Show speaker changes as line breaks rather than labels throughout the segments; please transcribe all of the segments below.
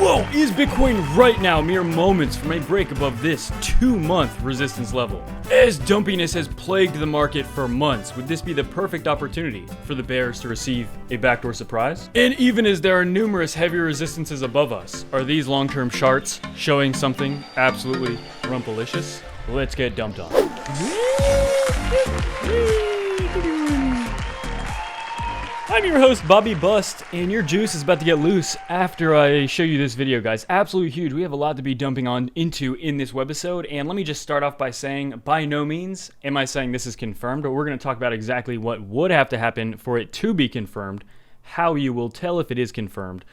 Whoa, is Bitcoin right now mere moments from a break above this 2-month resistance level? As dumpiness has plagued the market for months, would this be the perfect opportunity for the bears to receive a backdoor surprise? And even as there are numerous heavy resistances above us, are these long-term charts showing something absolutely rumpalicious? Let's get dumped on. I'm your host, Bobby Bust, and your juice is about to get loose after I show you this video, guys. Absolutely huge. We have a lot to be dumping on into in this webisode, and let me just start off by saying, by no means am I saying this is confirmed, but we're going to talk about exactly what would have to happen for it to be confirmed, how you will tell if it is confirmed,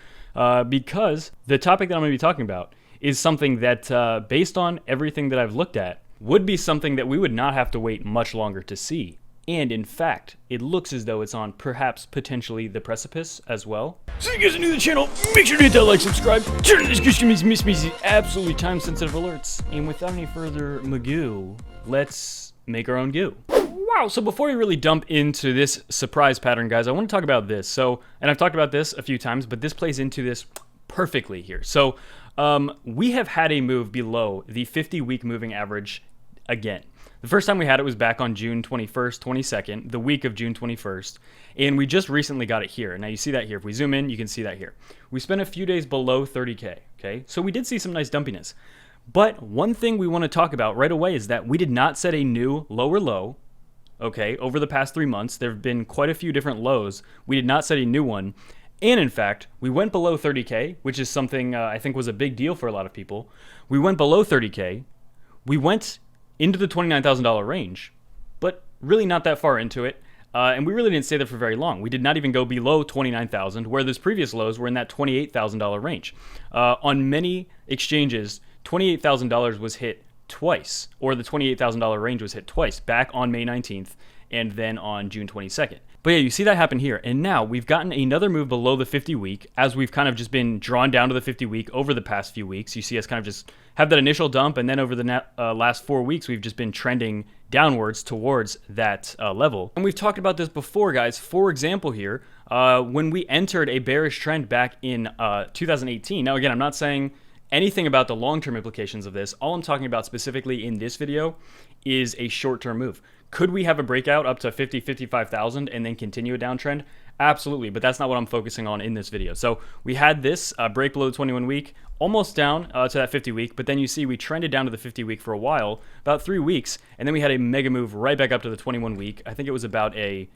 because the topic that I'm going to be talking about is something that, based on everything that I've looked at, would be something that we would not have to wait much longer to see. And in fact, it looks as though it's on perhaps potentially the precipice as well. So if you guys are new to the channel, make sure to hit that like, subscribe, turn on the description, miss me absolutely time-sensitive alerts. And without any further magoo, let's make our own goo. Wow, so before we really dump into this surprise pattern, guys, I want to talk about this. So, and I've talked about this a few times, but this plays into this perfectly here. So, we have had a move below the 50-week moving average again. The first time we had it was back on June 21st, 22nd, the week of June 21st, and we just recently got it here. Now you see that here. If we zoom in, you can see that here. We spent a few days below 30K, okay? So we did see some nice dumpiness. But one thing we want to talk about right away is that we did not set a new lower low, okay? Over the past 3 months, there have been quite a few different lows. We did not set a new one. And in fact, we went below 30K, which is something I think was a big deal for a lot of people. We went below 30K. We went into the $29,000 range, but really not that far into it. And we really didn't stay there for very long. We did not even go below 29,000, where those previous lows were in that $28,000 range. On many exchanges, $28,000 was hit twice, or the $28,000 range was hit twice, back on May 19th and then on June 22nd. But yeah, you see that happen here. And now we've gotten another move below the 50-week as we've kind of just been drawn down to the 50-week over the past few weeks. You see us kind of just have that initial dump, and then over the last 4 weeks, we've just been trending downwards towards that level. And we've talked about this before, guys. For example here, when we entered a bearish trend back in 2018. Now, again, I'm not saying anything about the long-term implications of this. All I'm talking about specifically in this video is a short-term move. Could we have a breakout up to 50, 55,000 and then continue a downtrend? Absolutely, but that's not what I'm focusing on in this video. So we had this break below the 21 week, almost down to that 50 week, but then you see we trended down to the 50 week for a while, about 3 weeks, and then we had a mega move right back up to the 21 week. I think it was about a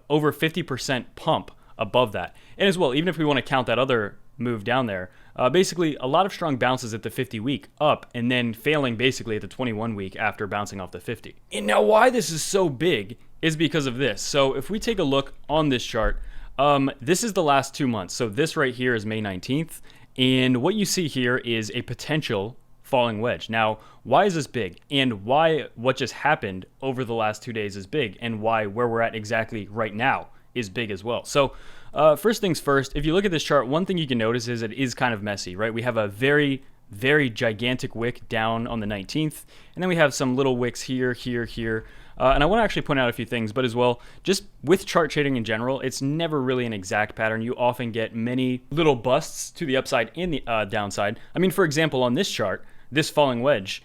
over 50% pump above that. And as well, even if we want to count that other move down there, basically a lot of strong bounces at the 50 week up and then failing basically at the 21 week after bouncing off the 50. And now why this is so big is because of this. So if we take a look on this chart, this is the last 2 months. So this right here is May 19th. And what you see here is a potential falling wedge. Now, why is this big? And why what just happened over the last 2 days is big? And why where we're at exactly right now is big as well. So first things first, if you look at this chart, one thing you can notice is it is kind of messy, right? We have a very, very gigantic wick down on the 19th, and then we have some little wicks here, here, here. And I want to actually point out a few things, but as well, just with chart trading in general, it's never really an exact pattern. You often get many little busts to the upside and the downside. I mean, for example, on this chart, this falling wedge,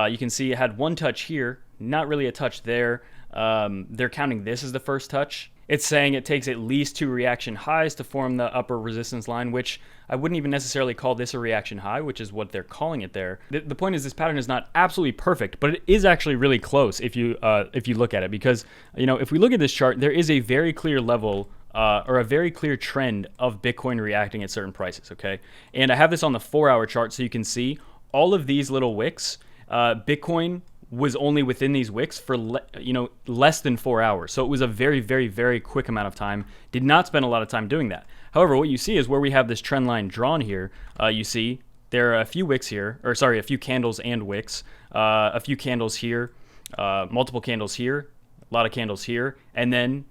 you can see it had one touch here, not really a touch there. They're counting this as the first touch. It's saying it takes at least 2 reaction highs to form the upper resistance line, which I wouldn't even necessarily call this a reaction high, which is what they're calling it there. The point is this pattern is not absolutely perfect, but it is actually really close if you look at it, because if we look at this chart, there is a very clear level or a very clear trend of Bitcoin reacting at certain prices. Okay, and I have this on the 4-hour chart so you can see all of these little wicks. Bitcoin was only within these wicks for less than 4 hours. So it was a very, very, very quick amount of time. Did not spend a lot of time doing that. However, what you see is where we have this trend line drawn here, you see there are a few wicks here, or sorry, a few candles and wicks, a few candles here, multiple candles here, a lot of candles here, and then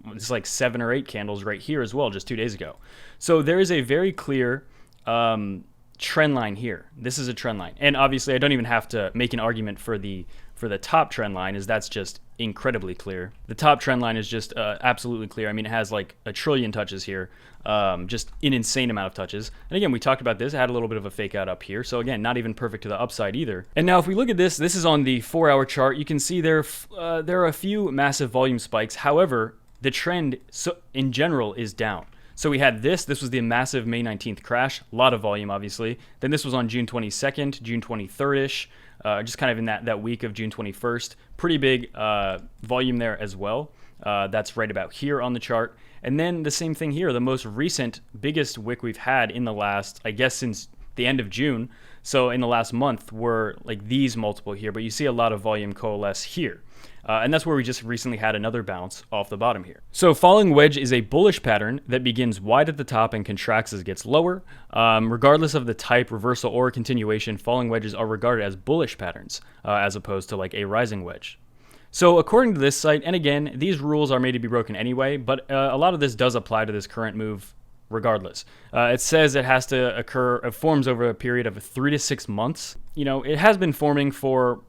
it's like 7 or 8 candles right here as well just 2 days ago. So there is a very clear trend line here. This is a trend line, and obviously I don't even have to make an argument for the top trend line, as that's just incredibly clear. The top trend line is just absolutely clear. I mean, it has like a trillion touches here, just an insane amount of touches. And again, we talked about this. It had a little bit of a fake out up here, so again, not even perfect to the upside either. And now if we look at this, this is on the 4-hour chart. You can see there are a few massive volume spikes. However, the trend in general is down. So we had this was the massive May 19th crash, a lot of volume obviously. Then this was on June 22nd, June 23rd-ish, just kind of in that week of June 21st. Pretty big volume there as well. That's right about here on the chart. And then the same thing here, the most recent, biggest wick we've had in the last, I guess since the end of June. So in the last month were like these multiple here, but you see a lot of volume coalesce here. And that's where we just recently had another bounce off the bottom here. So falling wedge is a bullish pattern that begins wide at the top and contracts as it gets lower. Regardless of the type, reversal, or continuation, falling wedges are regarded as bullish patterns as opposed to like a rising wedge. So according to this site, and again, these rules are made to be broken anyway, but a lot of this does apply to this current move regardless. It says it has to occur, it forms over a period of 3 to 6 months. You know, it has been forming for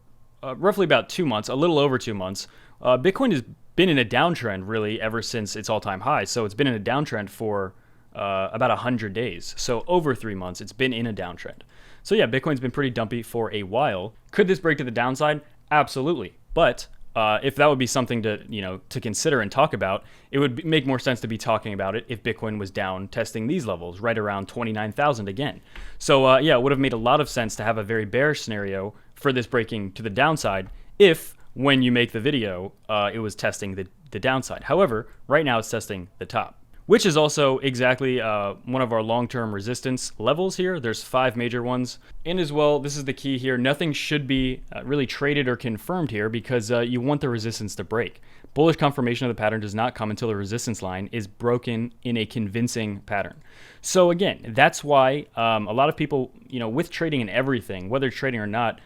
roughly about 2 months, a little over 2 months. Bitcoin has been in a downtrend really ever since its all-time high. So it's been in a downtrend for about 100 days. So over 3 months, it's been in a downtrend. So yeah, Bitcoin's been pretty dumpy for a while. Could this break to the downside? Absolutely. But if that would be something to consider and talk about, it would make more sense to be talking about it if Bitcoin was down testing these levels right around 29,000 again. So yeah, it would have made a lot of sense to have a very bearish scenario for this breaking to the downside if, when you make the video, it was testing the downside. However, right now it's testing the top, which is also exactly one of our long-term resistance levels here. There's 5 major ones. And as well, this is the key here, nothing should be really traded or confirmed here because you want the resistance to break. Bullish confirmation of the pattern does not come until the resistance line is broken in a convincing pattern. So again, that's why a lot of people, with trading and everything, whether trading or not,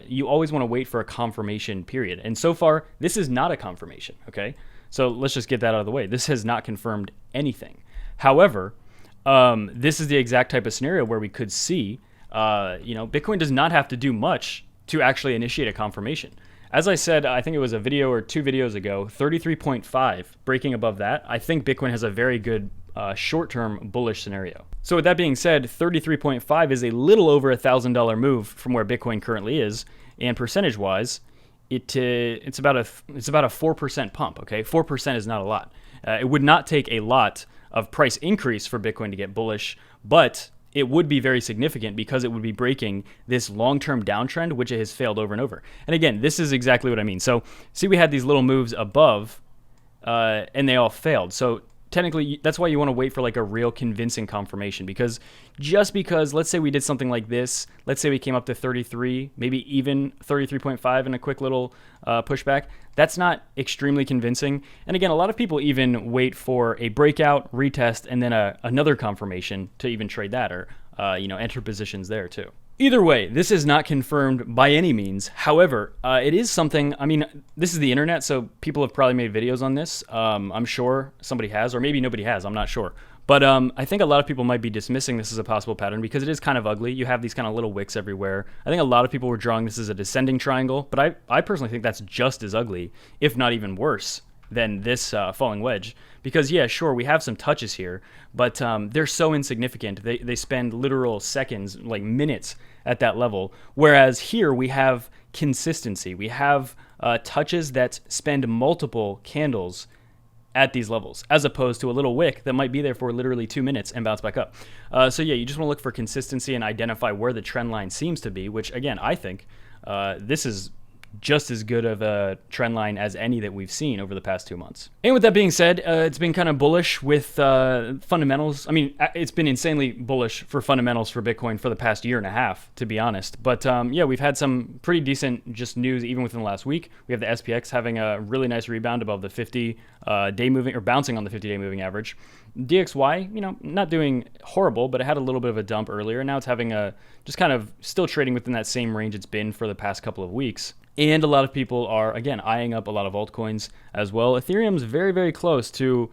you always want to wait for a confirmation period. And so far, this is not a confirmation, okay? So let's just get that out of the way. This has not confirmed anything. However, this is the exact type of scenario where we could see, Bitcoin does not have to do much to actually initiate a confirmation. As I said, I think it was a video or 2 videos ago, 33.5, breaking above that. I think Bitcoin has a very good short-term bullish scenario. So with that being said, 33.5 is a little over $1,000 move from where Bitcoin currently is, and percentage-wise, it's about a 4% pump. Okay, 4% is not a lot. It would not take a lot of price increase for Bitcoin to get bullish, but it would be very significant because it would be breaking this long-term downtrend, which it has failed over and over. And again, this is exactly what I mean. So see, we had these little moves above, and they all failed. So technically, that's why you want to wait for like a real convincing confirmation, because just because, let's say we did something like this, let's say we came up to 33, maybe even 33.5 in a quick little pushback, that's not extremely convincing. And again, a lot of people even wait for a breakout, retest, and then another confirmation to even trade that or enter positions there too. Either way, this is not confirmed by any means. However, it is something, I mean, this is the internet, so people have probably made videos on this. I'm sure somebody has, or maybe nobody has, I'm not sure. But I think a lot of people might be dismissing this as a possible pattern because it is kind of ugly. You have these kind of little wicks everywhere. I think a lot of people were drawing this as a descending triangle, but I personally think that's just as ugly, if not even worse, than this falling wedge. Because yeah, sure, we have some touches here, but they're so insignificant. They spend literal seconds, like minutes at that level. Whereas here we have consistency. We have touches that spend multiple candles at these levels, as opposed to a little wick that might be there for literally 2 minutes and bounce back up. So yeah, you just want to look for consistency and identify where the trend line seems to be, which again, I think this is just as good of a trend line as any that we've seen over the past 2 months. And with that being said, it's been kind of bullish with fundamentals. I mean, it's been insanely bullish for fundamentals for Bitcoin for the past year and a half, to be honest. But yeah, we've had some pretty decent just news even within the last week. We have the SPX having a really nice rebound above the 50-day moving, or bouncing on the 50-day moving average. DXY, not doing horrible, but it had a little bit of a dump earlier. Now it's having just kind of still trading within that same range it's been for the past couple of weeks. And a lot of people are, again, eyeing up a lot of altcoins as well. Ethereum's very, very close to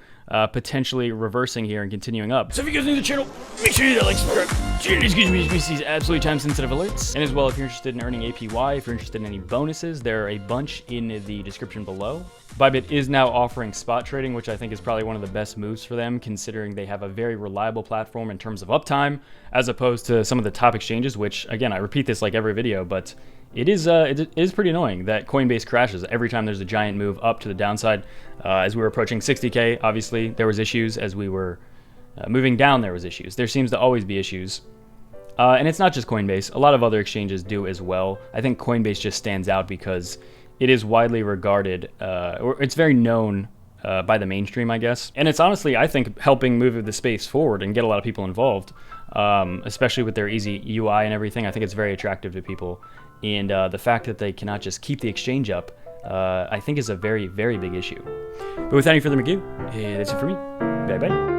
potentially reversing here and continuing up. So if you guys are new to the channel, make sure you hit that like, subscribe. Changes gives me these absolutely time-sensitive alerts. And as well, if you're interested in earning APY, if you're interested in any bonuses, there are a bunch in the description below. Bybit is now offering spot trading, which I think is probably one of the best moves for them, considering they have a very reliable platform in terms of uptime, as opposed to some of the top exchanges, which, again, I repeat this like every video, but it is pretty annoying that Coinbase crashes every time there's a giant move up to the downside. As we were approaching 60K, obviously, there was issues. As we were moving down, there was issues. There seems to always be issues. And it's not just Coinbase. A lot of other exchanges do as well. I think Coinbase just stands out because it is widely regarded, or it's very known by the mainstream, I guess. And it's honestly, I think, helping move the space forward and get a lot of people involved, especially with their easy UI and everything. I think it's very attractive to people. And the fact that they cannot just keep the exchange up, I think is a very, very big issue. But without any further ado, that's it for me. Bye-bye.